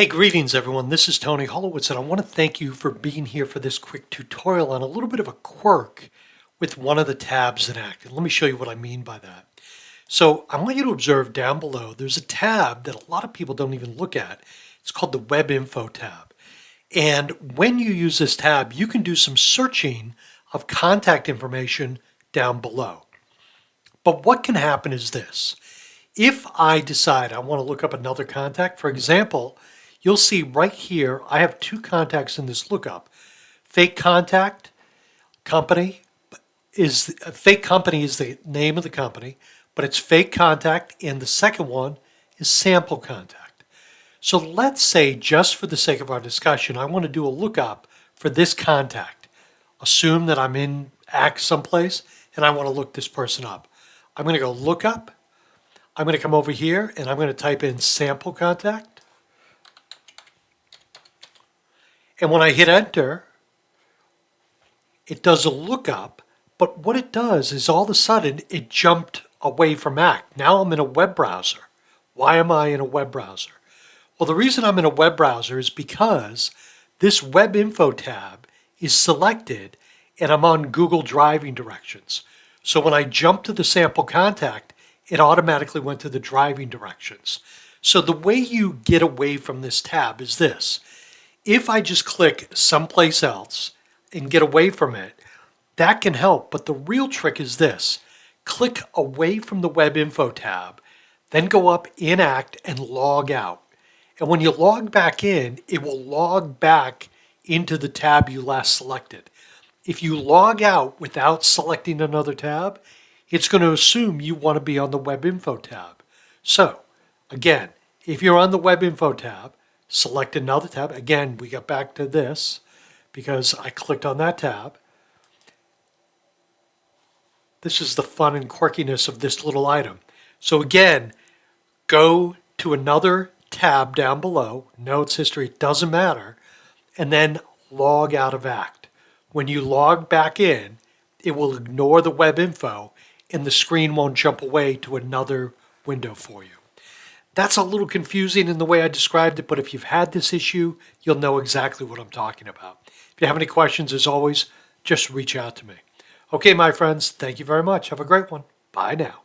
Hey, greetings everyone. This is Tony Holowitz, and I want to thank you for being here for this quick tutorial on a little bit of a quirk with one of the tabs in Act. And let me show you what I mean by that. So I want you to observe down below, there's a tab that a lot of people don't even look at. It's called the Web Info tab. And when you use this tab, you can do some searching of contact information down below. But what can happen is this. If I decide I want to look up another contact, for example, you'll see right here, I have two contacts in this lookup. Fake contact company is the name of the company, but it's fake contact, and the second one is sample contact. So let's say, just for the sake of our discussion, I want to do a lookup for this contact. Assume that I'm in Act someplace and I want to look this person up. I'm going to go lookup. I'm going to come over here and I'm going to type in sample contact. And when I hit enter, it does a lookup, but what it does is all of a sudden it jumped away from Act. Now I'm in a web browser. Why am I in a web browser? Well, the reason I'm in a web browser is because this Web Info tab is selected and I'm on Google driving directions. So when I jump to the sample contact, it automatically went to the driving directions. So the way you get away from this tab is this. If I just click someplace else and get away from it, that can help. But the real trick is this. Click away from the Web Info tab, then go up in Act and log out. And when you log back in, it will log back into the tab you last selected. If you log out without selecting another tab, it's going to assume you want to be on the Web Info tab. So, again, if you're on the Web Info tab, select another tab. Again, we got back to this because I clicked on that tab. This is the fun and quirkiness of this little item. So again, go to another tab down below, notes history, it doesn't matter, and then log out of Act. When you log back in, it will ignore the Web Info and the screen won't jump away to another window for you. That's a little confusing in the way I described it, but if you've had this issue, you'll know exactly what I'm talking about. If you have any questions, as always, just reach out to me. Okay, my friends, thank you very much. Have a great one. Bye now.